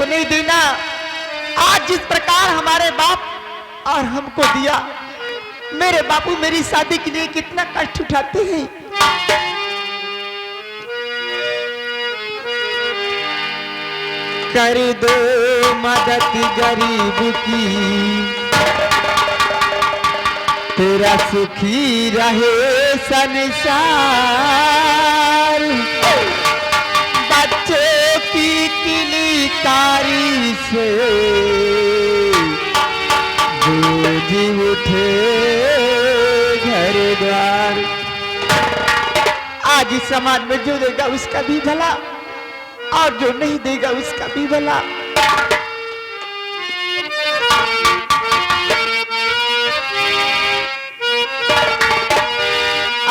को नहीं देना। आज जिस प्रकार हमारे बाप और हमको दिया, मेरे बापू मेरी शादी के लिए कितना कष्ट उठाते हैं। कर दो मदद गरीब की, तेरा सुखी रहे संसार। बच्चों की किलकारी से बोझ उठे घर द्वार। आज इस समाज में जो देगा उसका भी भला, और जो नहीं देगा उसका भी भला।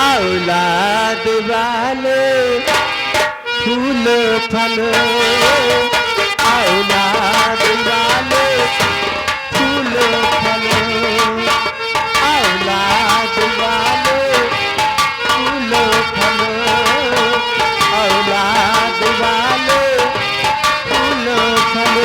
औलाद वाले फूल फल, औलाद वाले फूल फल, औलाद वाले फूल फल, औलाद वाले फूल फल।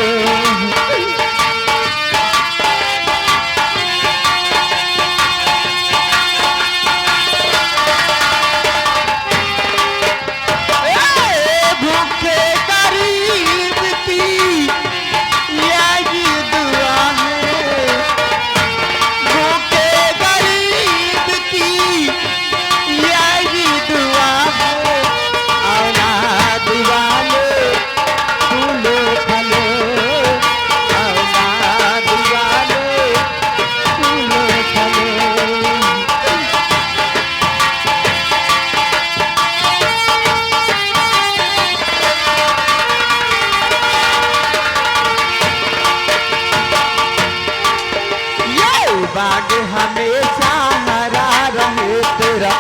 बाग हमेशा हरा रहे, तेरा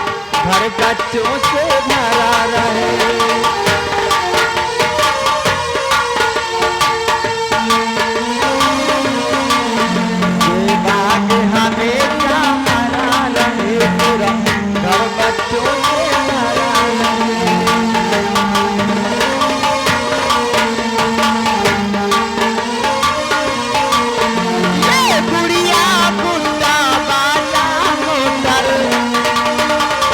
घर बच्चों से भरा रहे। ये बाग हमेशा हरा रहे, तेरा घर बच्चों से भरा रहे। ये गुड़िया गुड्डा बाजा मोटर,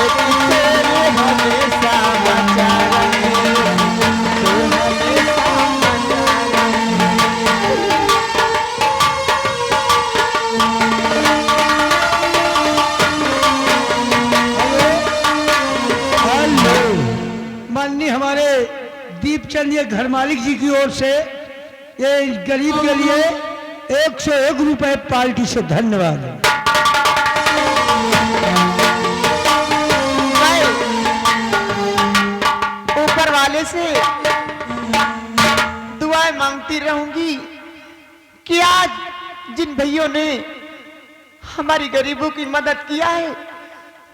एक शेर हमेशा बचा रहे, तो हमेशा बचा रहे। हेलो, माननीय हमारे दीपचंद ये घर मालिक जी की ओर से ये गरीब के लिए 101 रुपए पार्टी से धन्यवाद। मैं ऊपर वाले से दुआएं मांगती रहूंगी कि आज जिन भैयों ने हमारी गरीबों की मदद किया है,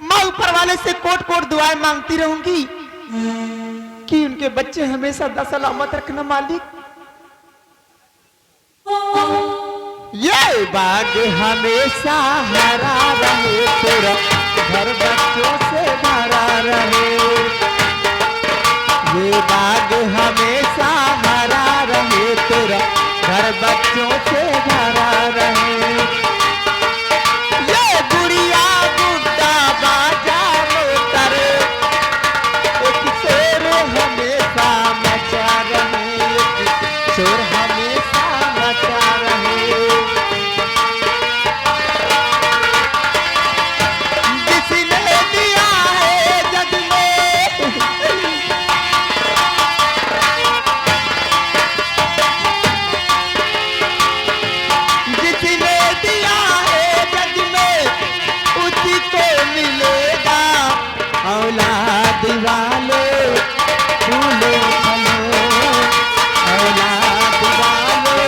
मैं ऊपर वाले से कोट कोट दुआएं मांगती रहूंगी कि उनके बच्चे हमेशा सलामत रखना मालिक। ये बाग हमेशा हरा रहे, तेरा घर बच्चों से भरा रहे। ये बाग हमेशा हरा रहे, तेरा घर बच्चों से भरा रहे। ये गुड़िया गुड्डा बाजा मोटर, एक शेर हमेशा मचा रहे, एक शेर हमेशा मचा रहे। जिसने दिया है जग में, जिसने दिया है जग में, उसी को मिलेगा। औलाद वाले फूलो फलो, औलाद वाले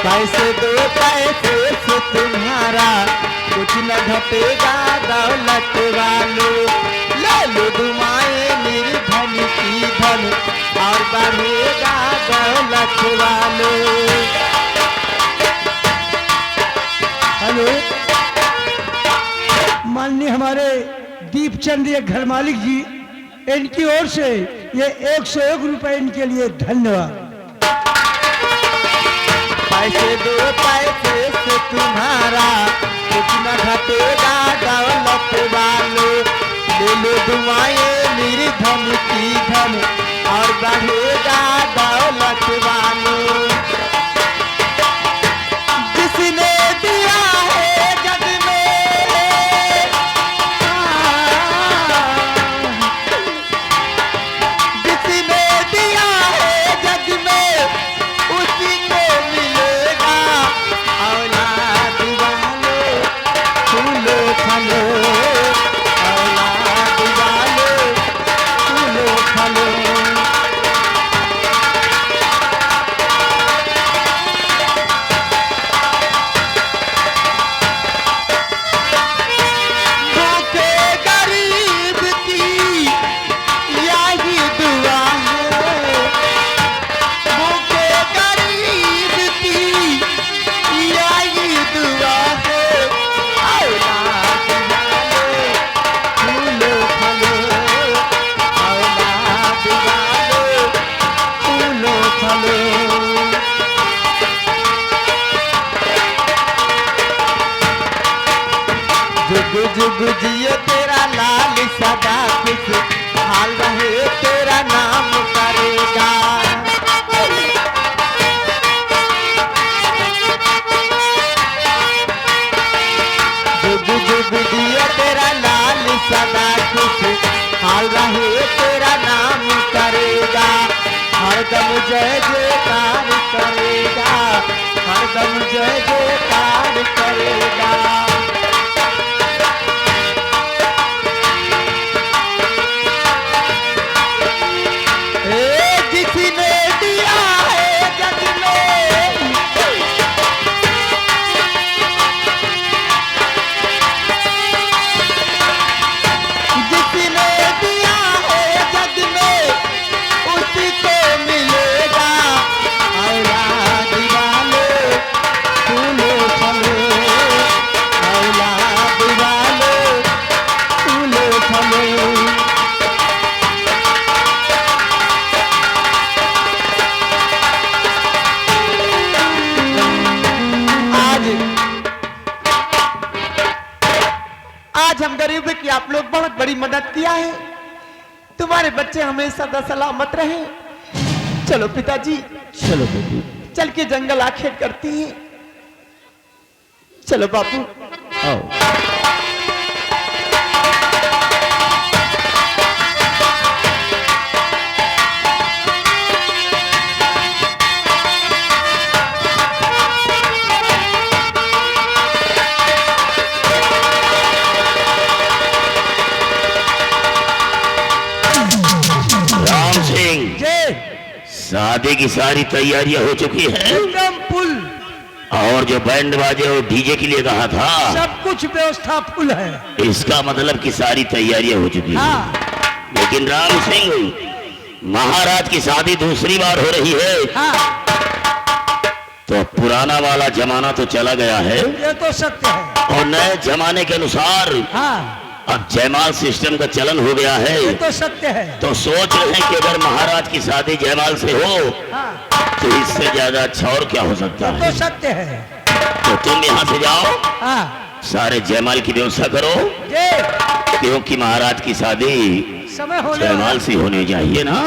पैसे दो पैसे से तुम्हारा कुछ न घटेगा दौलत वालो, ले लो दुआएं निर्धन की धन और बढ़ेगा दौलत वालो। हेलो, माननीय हमारे दीपचंद ये घर मालिक जी, इनकी ओर से ये 101 रुपए इनके लिए धन्यवाद। पैसे दो पैसे से तुम्हारा कुछ न घटेगा दौलत वालो, ले लो दुआएं निर्धन की धन और बढ़ेगा दौलत वालो। जिसने दिया है जग में, जिसने दिया है जग में उसी को मिलेगा औलाद वालो, फूलो फलो औलाद वालो, फूलो फलो। भूखे गरीब की यही दुआ है, भूखे गरीब की यही दुआ है, औलाद वालो फूलो फलो, औलाद वालो फूलो फलो। जुग जुग जिए तेरा लाल सदा खुश हाल रहे तेरा नाम करेगा। जुग जुग जिए तेरा लाल सदा खुश हाल रहे तेरा नाम करेगा। हरदम जय जयकार करेगा, हरदम जय जयकार करेगा। जिसने दिया है जग में, जिसने दिया है जग में उसी को मिलेगा औलाद वालो, फूलो फलो औलाद वालो, फूलो फलो। आज हम गरीब की आप लोग बहुत बड़ी मदद किया है, तुम्हारे बच्चे हमेशा सलामत रहे। चलो पिताजी, चलो बेटी, चल के जंगल आखेट करती हैं। चलो बापू। आओ। राम सिंह, शादी की सारी तैयारियां हो चुकी है, एकदम फुल, और जो बैंड बाजे और डीजे के लिए कहा था सब कुछ व्यवस्था फुल है। इसका मतलब कि सारी तैयारियां हो चुकी हाँ। है। लेकिन राम सिंह, महाराज की शादी दूसरी बार हो रही है। हाँ। तो पुराना वाला जमाना तो चला गया है, ये तो सत्य है। और नए जमाने के अनुसार हाँ। अब जयमाल सिस्टम का चलन हो गया ये है। तो सत्य है। तो सोच रहे हैं कि अगर महाराज की शादी जयमाल से हो हाँ। तो इससे ज्यादा अच्छा और क्या हो सकता ये है। तो सत्य है। तो तुम यहाँ से जाओ, हाँ। सारे जयमाल की व्यवस्था करो, जी। क्योंकि महाराज की शादी समय होने जयमाल से होनी चाहिए ना।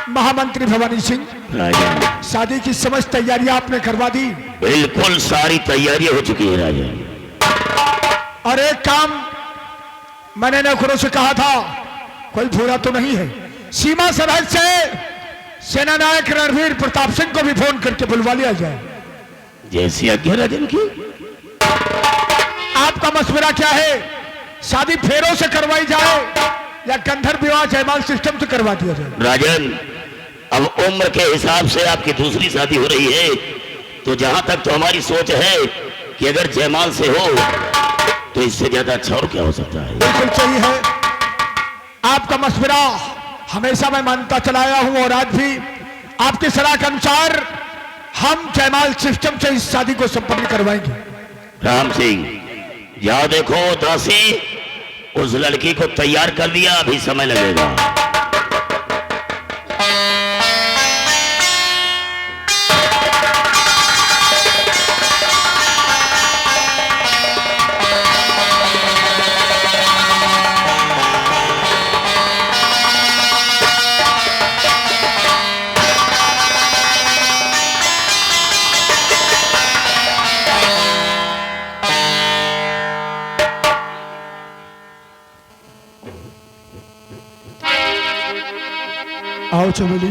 महामंत्री भवानी सिंह, राजा, शादी की समस्त तैयारियां आपने करवा दी? बिल्कुल सारी तैयारियां हो चुकी है राजा। और एक काम मैंने नौकरों से कहा था, कोई भूरा तो नहीं है? सीमा सरहद से सेना नायक रणवीर प्रताप सिंह को भी फोन करके बुलवा लिया जाए। जैसी आज्ञा राजन की। आपका मशवरा क्या है? शादी फेरों से करवाई जाए या गंधर्व विवाह जयमाल सिस्टम से करवा दिया जाए? राजन, अब उम्र के हिसाब से आपकी दूसरी शादी हो रही है, तो जहां तक तो हमारी सोच है कि अगर जयमाल से हो तो इससे ज्यादा अच्छा और क्या हो सकता है। बिल्कुल सही है आपका मशवरा, हमेशा मैं मानता चला आया हूं और आज भी आपकी सलाह के अनुसार हम जयमाल सिस्टम से इस शादी को संपन्न करवाएंगे। राम सिंह, जाओ देखो दासी, उस लड़की को तैयार कर दिया, अभी समय लगेगा। आओ चमेली।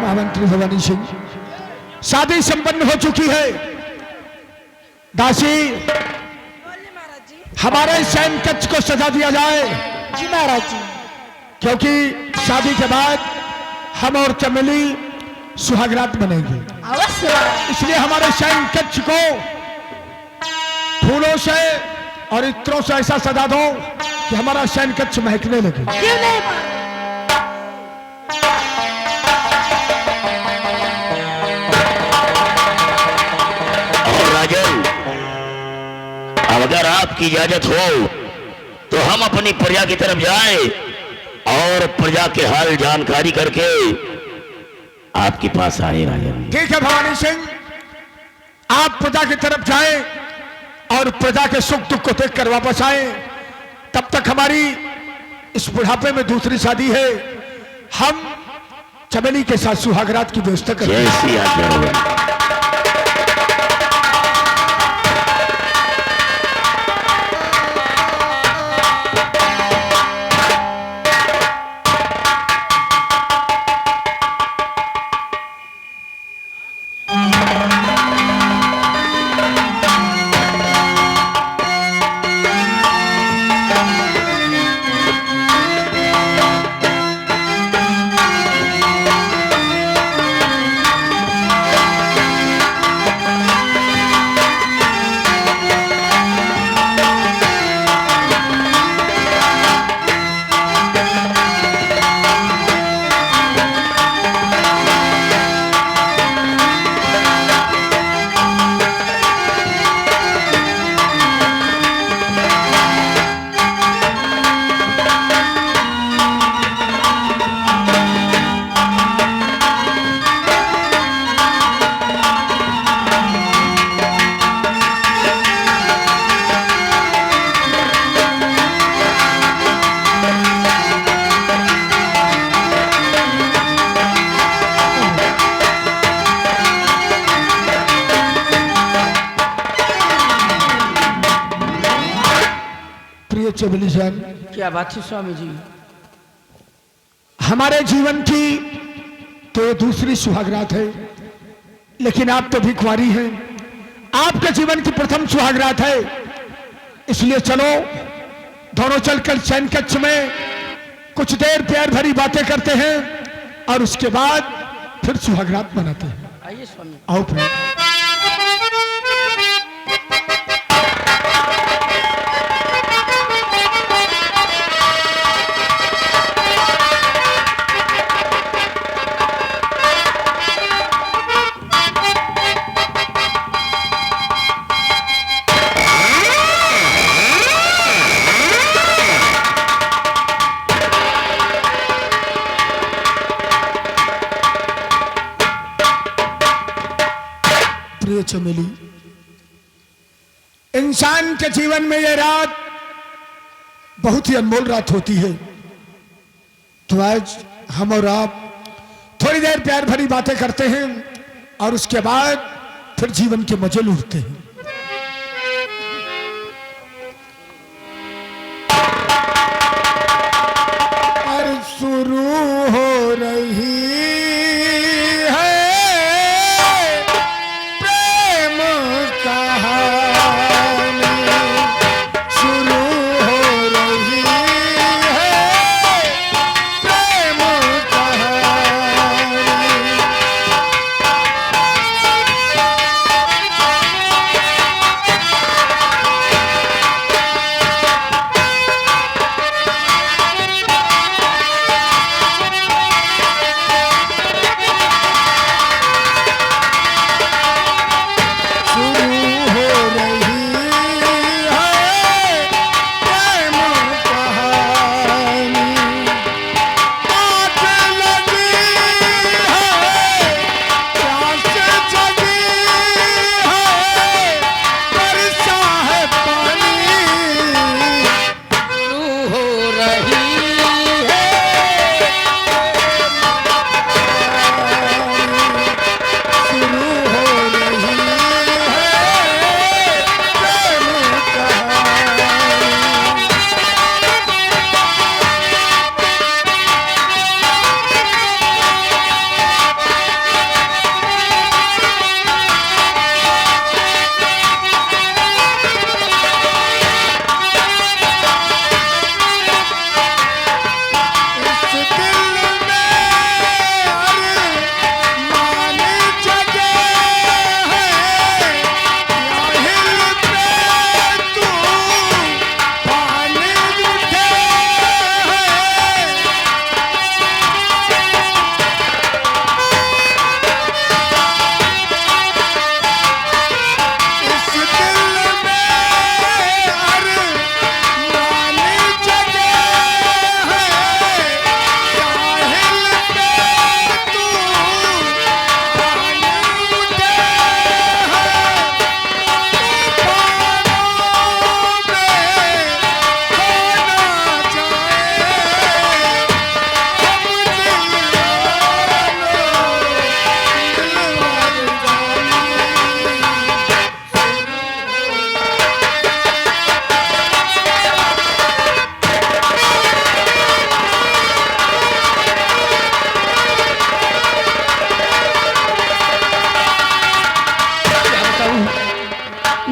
महामंत्री भवानी सिंह, शादी संपन्न हो चुकी है। दासी, हमारे सैन कक्ष को सजा दिया जाए। जी महाराज जी। क्योंकि शादी के बाद हम और चमेली सुहागरात बनेंगे, अवश्य। इसलिए हमारे सैन कक्ष को फूलों से और इत्रों से ऐसा सजा दो कि हमारा सैन कक्ष महकने लगे। क्यों नहीं? और राजन, अगर आपकी इजाजत हो तो हम अपनी प्रजा की तरफ जाएं और प्रजा के हाल जानकारी करके आपके पास आए। राजन, ठीक है भवानी सिंह, आप प्रजा की तरफ जाएं और प्रजा के सुख दुख को देखकर वापस आए। तब तक हमारी इस बुढ़ापे में दूसरी शादी है, हम चमेली के साथ सुहागरात की व्यवस्था करें। जैसी आज्ञा राजन। चमेली जान, क्या बात है स्वामी जी? हमारे जीवन की तो ये दूसरी सुहागरात है, लेकिन आप तो भी कुंवारी हैं, आपके जीवन की प्रथम सुहागरात है। इसलिए चलो दोनों चलकर सैन कक्ष में कुछ देर प्यार भरी बातें करते हैं और उसके बाद फिर सुहागरात मनाते हैं। आइए स्वामी। आओ प्रिय। चमेली, इंसान के जीवन में यह रात बहुत ही अनमोल रात होती है। तो आज हम और आप थोड़ी देर प्यार भरी बातें करते हैं और उसके बाद फिर जीवन के मजे लूटते हैं। और शुरू हो रही है प्रेम कहानी, शुरू हो रही है प्रेम कहानी।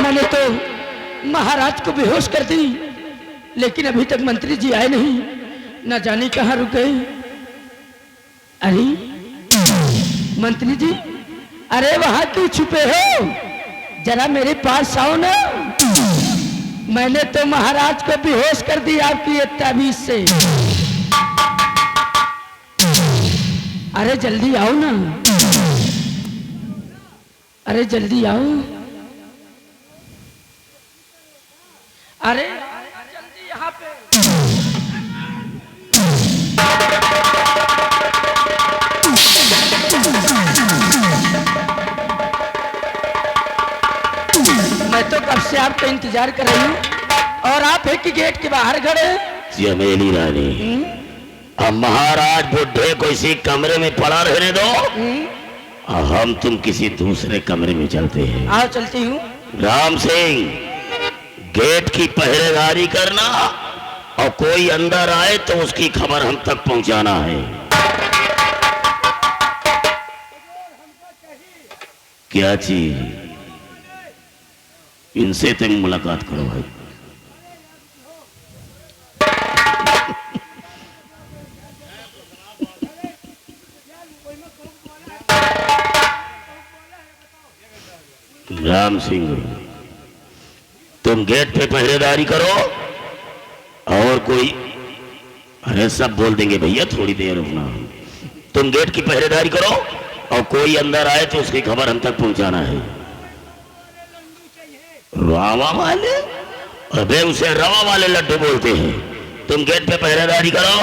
मैंने तो महाराज को बेहोश कर दी, लेकिन अभी तक मंत्री जी आए नहीं, न जाने कहाँ रुक गए। अरे मंत्री जी, अरे वहां क्यों छुपे हो? जरा मेरे पास आओ ना। मैंने तो महाराज को बेहोश कर दी आपकी ये ताबीज से। अरे जल्दी आओ ना, अरे जल्दी आओ। अरे जल्दी यहाँ पे। मैं तो कब से आपका इंतजार कर रही हूँ और आप एक ही गेट के बाहर खड़े। चमेली रानी, अब महाराज बुढ़े को इसी कमरे में पड़ा रहने दो, हम तुम किसी दूसरे कमरे में चलते हैं। आओ चलती हूँ। राम सिंह, गेट की पहरेदारी करना और कोई अंदर आए तो उसकी खबर हम तक पहुंचाना है। क्या चीज? इनसे तुम मुलाकात करो भाई। राम सिंह, तुम गेट पे पहरेदारी करो और कोई, अरे सब बोल देंगे भैया, थोड़ी देर रुकना। तुम गेट की पहरेदारी करो और कोई अंदर आए तो उसकी खबर हम तक पहुंचाना है। रवा वाले? अबे उसे रवा वाले लड्डू बोलते हैं। तुम गेट पे पहरेदारी करो